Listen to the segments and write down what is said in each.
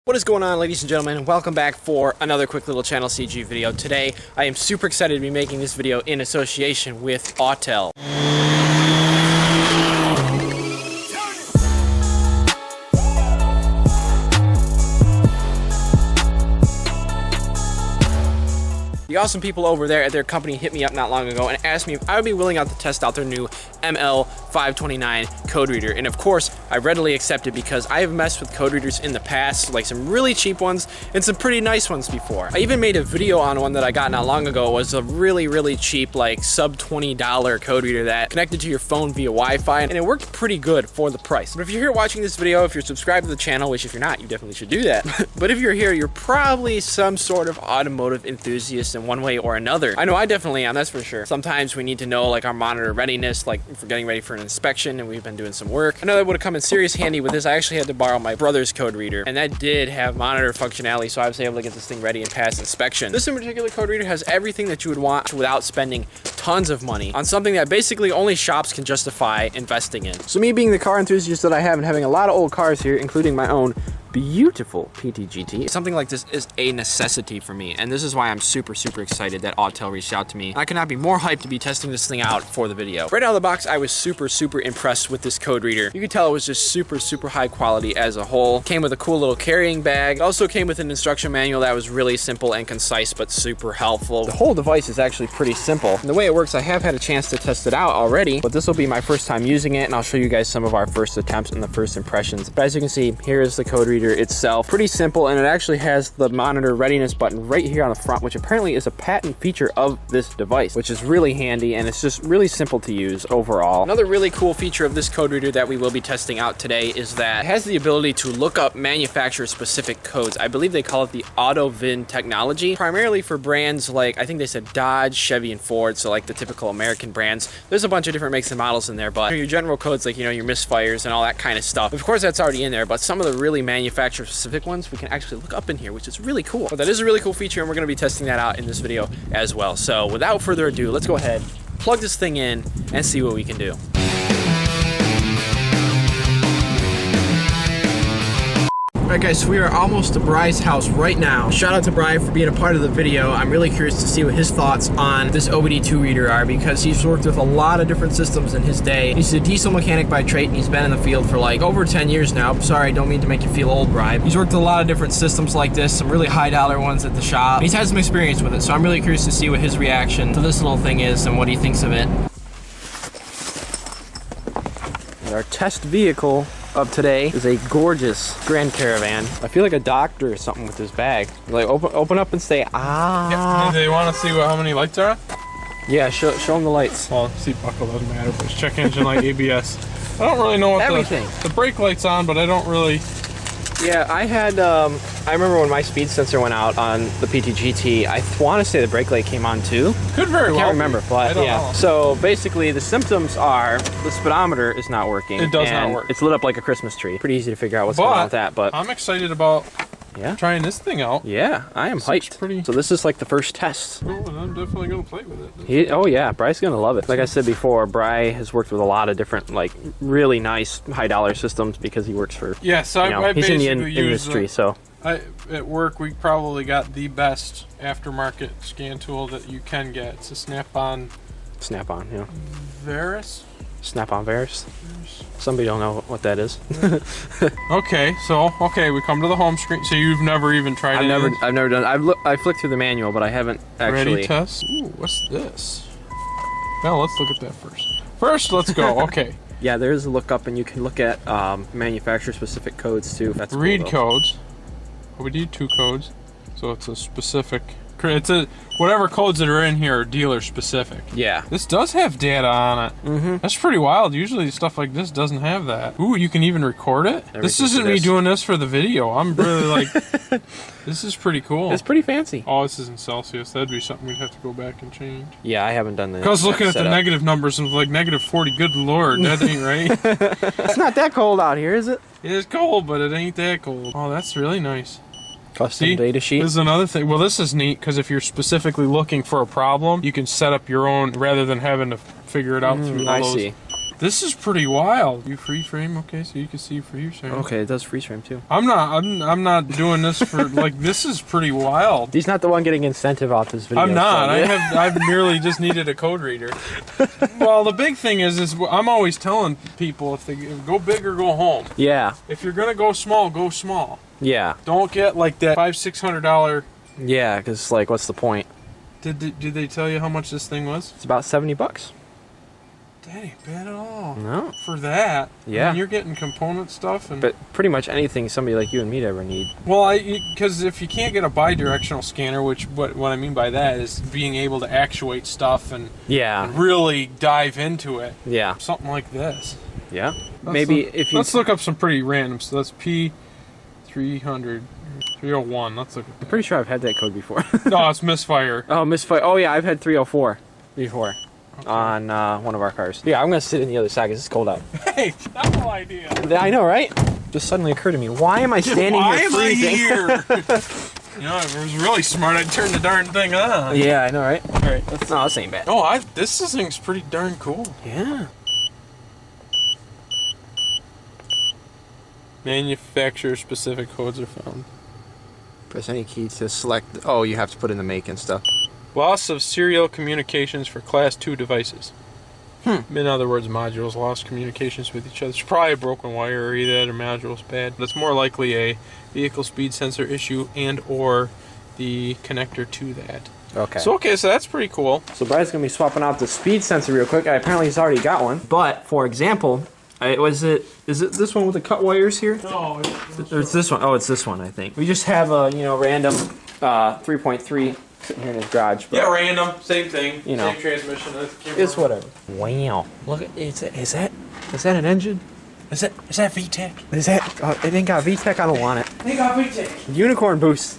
What is going on, ladies and gentlemen? Welcome back for another quick little channel C.G.E video. Today, I am super excited to be making this video in association with Autel. The awesome people over there at their company hit me up not long ago and asked me if I would be willing out to test out their new ML529 code reader. And of course, I readily accepted because I have messed with code readers in the past, like some really cheap ones and some pretty nice ones before. I even made a video on one that I got not long ago. It was a really cheap, like sub $20 code reader that connected to your phone via Wi-Fi, and it worked pretty good for the price. But if you're here watching this video, if you're subscribed to the channel, which if you're not, you definitely should do that. But if you're here, you're probably some sort of automotive enthusiast in one way or another. I know I definitely am, that's for sure. Sometimes we need to know like our monitor readiness, like if we're getting ready for an inspection and we've been doing some work. I know that would have come in serious handy with this. I actually had to borrow my brother's code reader, and that did have monitor functionality, so I was able to get this thing ready and pass inspection. This in particular code reader has everything that you would want without spending tons of money on something that basically only shops can justify investing in. So me being the car enthusiast that I have and having a lot of old cars here, including my own beautiful PT-GT, something like this is a necessity for me, and this is why I'm super excited that Autel reached out to me. I could not be more hyped to be testing this thing out for the video. Right out of the box, I was super impressed with this code reader. You could tell it was just super high quality as a whole. Came with a cool little carrying bag. It also came with an instruction manual that was really simple and concise but super helpful. The whole device is actually pretty simple. And the way it works, I have had a chance to test it out already, but this will be my first time using it, and I'll show you guys some of our first attempts and the first impressions. But as you can see, here is the code reader itself. Pretty simple, and it actually has the monitor readiness button right here on the front, which apparently is a patent feature of this device, which is really handy, and it's just really simple to use overall. Another really cool feature of this code reader that we will be testing out today is that it has the ability to look up manufacturer specific codes. I believe they call it the auto VIN technology, primarily for brands like, I think they said Dodge, Chevy, and Ford, so like the typical American brands. There's a bunch of different makes and models in there, but your general codes, like, you know, your misfires and all that kind of stuff, of course that's already in there, but some of the really manufacturer specific ones we can actually look up in here, which is really cool. But that is a really cool feature, and we're going to be testing that out in this video as well. So without further ado, let's go ahead, plug this thing in, and see what we can do. Alright guys, so we are almost to Bry's house right now. Shout out to Bry for being a part of the video. I'm really curious to see what his thoughts on this OBD2 reader are, because he's worked with a lot of different systems in his day. He's a diesel mechanic by trade, and he's been in the field for like over 10 years now. Sorry, don't mean to make you feel old, Bry. He's worked with a lot of different systems like this, some really high dollar ones at the shop. He's had some experience with it, so I'm really curious to see what his reaction to this little thing is and what he thinks of it. And our test vehicle of today is a gorgeous Grand Caravan. I feel like a doctor or something with this bag. Like open up and say, ah. Yeah. Do they want to see how many lights are on? Yeah, show them the lights. Well, seat buckle doesn't matter, but check engine light, ABS. I don't really know what the brake light's on, but I don't really. Yeah, I had, I remember when my speed sensor went out on the PT-GT, I want to say the brake light came on too. Could very well. I can't remember, but yeah. So basically the symptoms are the speedometer is not working. It does not work. It's lit up like a Christmas tree. Pretty easy to figure out what's going on with that, but I'm excited about trying this thing out. Yeah, I am hyped. So this is like the first test. Oh, and I'm definitely going to play with it. Oh yeah, Bry's going to love it. Like I said before, Bry has worked with a lot of different, like, really nice high dollar systems because he works for, so I he's in the industry, so. At work, we probably got the best aftermarket scan tool that you can get. It's a Snap-on. Snap-on, yeah. Varus? Snap-on Varus. Somebody don't know what that is. Okay, we come to the home screen. So you've never even tried it? I've never done it. I flicked through the manual, but I haven't actually. Ready test? Ooh, what's this? Well, let's look at that first. First, let's go. Okay. Yeah, there is a lookup, and you can look at manufacturer-specific codes too. That's read cool, codes. OBD2 codes. So it's a specific. It's a whatever codes that are in here are dealer specific. Yeah. This does have data on it. Mm-hmm. That's pretty wild. Usually stuff like this doesn't have that. Ooh, you can even record it? This isn't me doing this for the video. I'm really like, this is pretty cool. It's pretty fancy. Oh, this is in Celsius. That'd be something we'd have to go back and change. Yeah, I haven't done that. I was looking at the negative numbers and like -40. Good Lord, that ain't right. It's not that cold out here, is it? It is cold, but it ain't that cold. Oh, that's really nice. Custom data sheet. This is another thing. Well, this is neat because if you're specifically looking for a problem, you can set up your own rather than having to figure it out through all those This is pretty wild. You freeze frame, okay, so you can see freeze frame. Okay, it does freeze frame too. I'm not doing this for like this is pretty wild. He's not the one getting incentive off this video. I'm not. So, yeah. I've merely just needed a code reader. Well, the big thing is I'm always telling people if they go big or go home. Yeah. If you're gonna go small, go small. Yeah. Don't get like that $500-600. Yeah, because like, what's the point? Did they tell you how much this thing was? It's about $70. That ain't bad at all. No. For that. Yeah. I mean, you're getting component stuff. But pretty much anything somebody like you and me'd ever need. Well, because if you can't get a bi-directional scanner, which what I mean by that is being able to actuate stuff and really dive into it. Yeah. Something like this. Yeah. Let's look up some pretty random. So that's P300. 301. Let's look at that. I'm pretty sure I've had that code before. No, it's misfire. Oh, misfire. Oh, yeah, I've had 304 before. Okay. On one of our cars. Yeah, I'm going to sit in the other side because it's cold out. Hey, travel idea. I know, right? Just suddenly occurred to me. Why am I standing here freezing? Why am I here? You know, if it was really smart, I'd turn the darn thing on. Yeah, I know, right? All right. No, this ain't bad. Oh, this thing's pretty darn cool. Yeah. Manufacturer-specific codes are found. Press any key to select. Oh, you have to put in the make and stuff. Loss of serial communications for Class 2 devices. In other words, modules lost communications with each other. It's probably a broken wire or either that or module's bad. But it's more likely a vehicle speed sensor issue and or the connector to that. Okay. So that's pretty cool. So Brad's going to be swapping out the speed sensor real quick. Apparently he's already got one. But, for example, is it this one with the cut wires here? No, it's this one. Oh, it's this one, I think. We just have a, random 3.3 sitting here in his garage. But, yeah, random, same thing, same transmission. It's whatever. Wow. Look at is that an engine? Is that VTEC? Is that it ain't got VTEC? I don't want it. It got VTEC. Unicorn boost.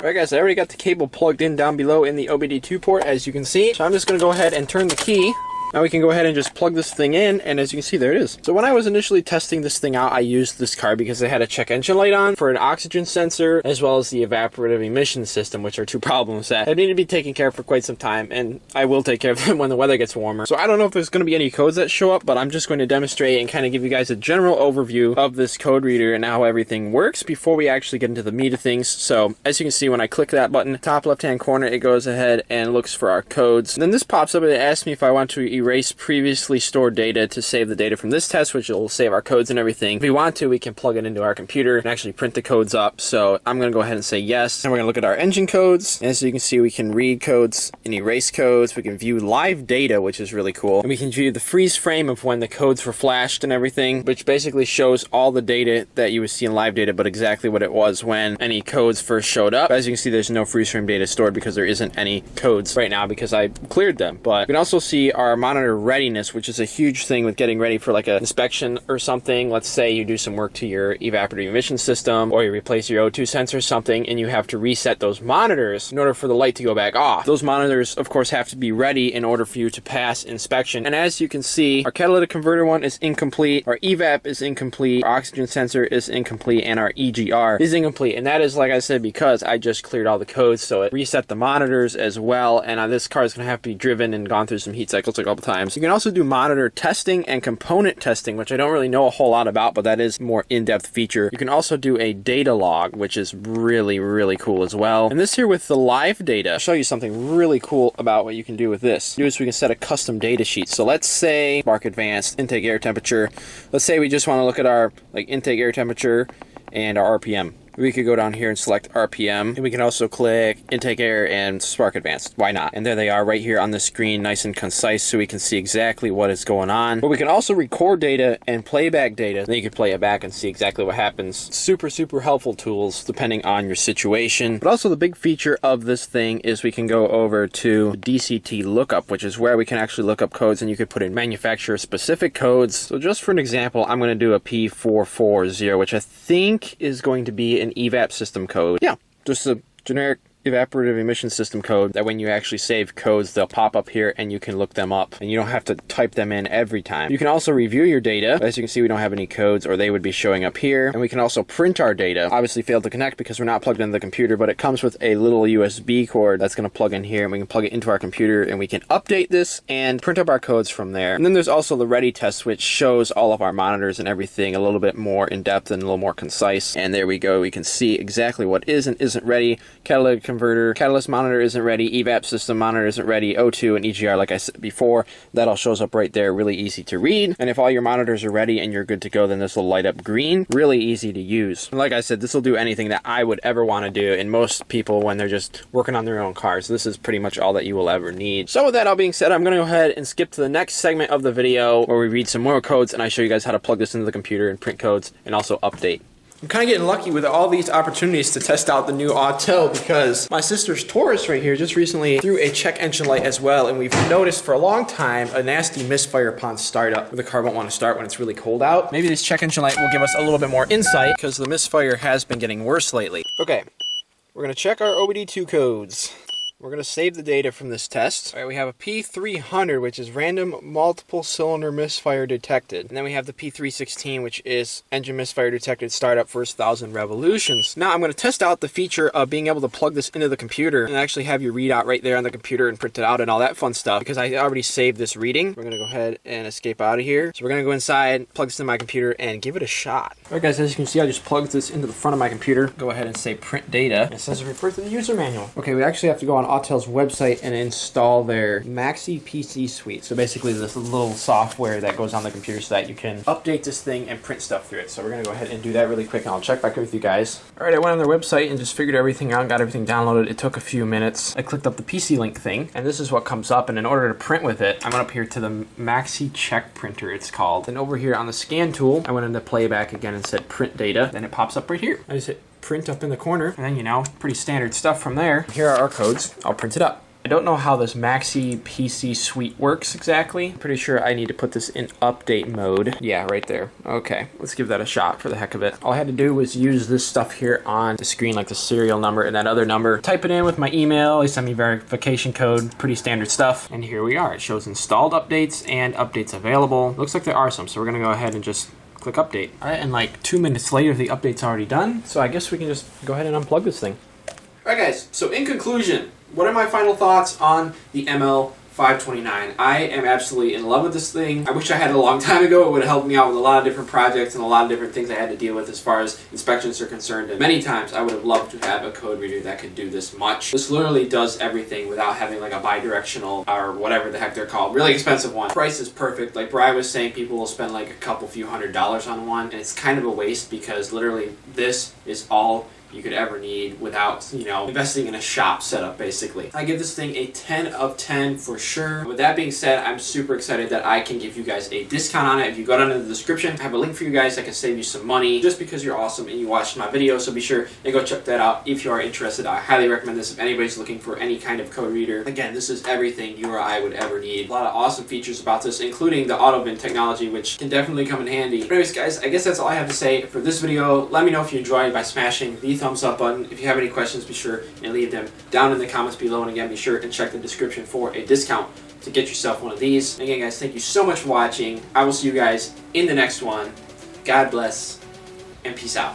Alright guys, I already got the cable plugged in down below in the OBD2 port, as you can see. So I'm just going to go ahead and turn the key. Now we can go ahead and just plug this thing in, and as you can see, there it is. So when I was initially testing this thing out, I used this car because I had a check engine light on for an oxygen sensor, as well as the evaporative emission system, which are two problems that need to be taken care of for quite some time, and I will take care of them when the weather gets warmer. So I don't know if there's going to be any codes that show up, but I'm just going to demonstrate and kind of give you guys a general overview of this code reader and how everything works before we actually get into the meat of things. So as you can see, when I click that button, top left-hand corner, it goes ahead and looks for our codes. And then this pops up and it asks me if I want to erase previously stored data to save the data from this test, which will save our codes and everything. If we want to, we can plug it into our computer and actually print the codes up. So I'm going to go ahead and say yes. And we're going to look at our engine codes. And as you can see, we can read codes and erase codes. We can view live data, which is really cool. And we can view the freeze frame of when the codes were flashed and everything, which basically shows all the data that you would see in live data, but exactly what it was when any codes first showed up. As you can see, there's no freeze frame data stored because there isn't any codes right now because I cleared them. But we can also see our monitor readiness, which is a huge thing with getting ready for like an inspection or something. Let's say you do some work to your evaporative emission system, or you replace your O2 sensor or something, and you have to reset those monitors in order for the light to go back off. Those monitors, of course, have to be ready in order for you to pass inspection. And as you can see, our catalytic converter one is incomplete, our evap is incomplete, our oxygen sensor is incomplete, and our EGR is incomplete. And that is, like I said, because I just cleared all the codes, so it reset the monitors as well. And this car is going to have to be driven and gone through some heat cycles a couple times. You can also do monitor testing and component testing, which I don't really know a whole lot about, but that is a more in-depth feature. You can also do a data log, which is really, really cool as well. And this here with the live data, I'll show you something really cool about what you can do with this. We can set a custom data sheet. So let's say Spark Advanced, intake air temperature. Let's say we just want to look at our intake air temperature and our RPM. We could go down here and select RPM, and we can also click Intake Air and Spark Advanced. Why not? And there they are right here on the screen, nice and concise, so we can see exactly what is going on. But we can also record data and playback data. Then you can play it back and see exactly what happens. Super, super helpful tools depending on your situation. But also the big feature of this thing is we can go over to Dct Lookup, which is where we can actually look up codes, and you could put in manufacturer-specific codes. So just for an example, I'm going to do a P440, which I think is going to be an evap system code. Yeah, just a generic evaporative emission system code that when you actually save codes, they'll pop up here and you can look them up and you don't have to type them in every time. You can also review your data. As you can see, we don't have any codes, or they would be showing up here. And we can also print our data. Obviously failed to connect because we're not plugged into the computer, but it comes with a little USB cord that's going to plug in here, and we can plug it into our computer and we can update this and print up our codes from there. And then there's also the Ready test, which shows all of our monitors and everything a little bit more in depth and a little more concise. And there we go. We can see exactly what is and isn't ready. Catalytic converter, catalyst monitor isn't ready, evap system monitor isn't ready, O2 and EGR, like I said before, that all shows up right there, really easy to read. And if all your monitors are ready and you're good to go, then this will light up green, really easy to use. And like I said, this will do anything that I would ever want to do, and most people when they're just working on their own cars. This is pretty much all that you will ever need. So with that all being said, I'm going to go ahead and skip to the next segment of the video where we read some more codes and I show you guys how to plug this into the computer and print codes and also update. I'm kind of getting lucky with all these opportunities to test out the new Autel because my sister's Taurus right here just recently threw a check engine light as well, and we've noticed for a long time a nasty misfire upon startup where the car won't want to start when it's really cold out. Maybe this check engine light will give us a little bit more insight because the misfire has been getting worse lately. Okay, we're going to check our OBD2 codes. We're going to save the data from this test. All right, we have a P300, which is random multiple cylinder misfire detected. And then we have the P316, which is engine misfire detected startup first 1,000 revolutions. Now I'm going to test out the feature of being able to plug this into the computer and actually have your readout right there on the computer and print it out and all that fun stuff because I already saved this reading. We're going to go ahead and escape out of here. So we're going to go inside, plug this into my computer, and give it a shot. All right, guys, as you can see, I just plugged this into the front of my computer. Go ahead and say print data. It says refer to the user manual. Okay, we actually have to go on Autel's website and install their Maxi PC suite. So basically this little software that goes on the computer so that you can update this thing and print stuff through it. So we're going to go ahead and do that really quick and I'll check back with you guys. Alright, I went on their website and just figured everything out, got everything downloaded. It took a few minutes. I clicked up the PC link thing and this is what comes up, and in order to print with it, I went up here to the Maxi Check printer it's called. And over here on the scan tool, I went into playback again and said print data. Then it pops up right here. I just hit print up in the corner, and then, you know, pretty standard stuff from there. Here are our codes. I'll print it up. I don't know how this Maxi PC suite works exactly. Pretty sure I need to put this in update mode. Yeah, right there. Okay, let's give that a shot for the heck of it. All I had to do was use this stuff here on the screen, like the serial number and that other number. Type it in with my email, they send me verification code, pretty standard stuff. And here we are. It shows installed updates and updates available. Looks like there are some, so we're gonna go ahead and just click update. All right, and like 2 minutes later, the update's already done. So I guess we can just go ahead and unplug this thing. All right, guys, so in conclusion, what are my final thoughts on the ML529? I am absolutely in love with this thing. I wish I had it a long time ago. It would have helped me out with a lot of different projects and a lot of different things I had to deal with as far as inspections are concerned. And many times I would have loved to have a code reader that could do this much. This literally does everything without having like a bi-directional or whatever the heck they're called. Really expensive one. Price is perfect. Like Brian was saying, people will spend like a few $100s on one. And it's kind of a waste because literally this is all you could ever need without, you know, investing in a shop setup, basically. I give this thing a 10 of 10 for sure. With that being said, I'm super excited that I can give you guys a discount on it. If you go down in the description, I have a link for you guys that can save you some money just because you're awesome and you watched my video. So be sure and go check that out if you are interested. I highly recommend this if anybody's looking for any kind of code reader. Again, this is everything you or I would ever need. A lot of awesome features about this, including the auto bin technology, which can definitely come in handy. But anyways, guys, I guess that's all I have to say for this video. Let me know if you enjoyed by smashing the thumbs up button. If you have any questions, be sure and leave them down in the comments below. And again, be sure and check the description for a discount to get yourself one of these. And again, guys, thank you so much for watching. I will see you guys in the next one. God bless and peace out.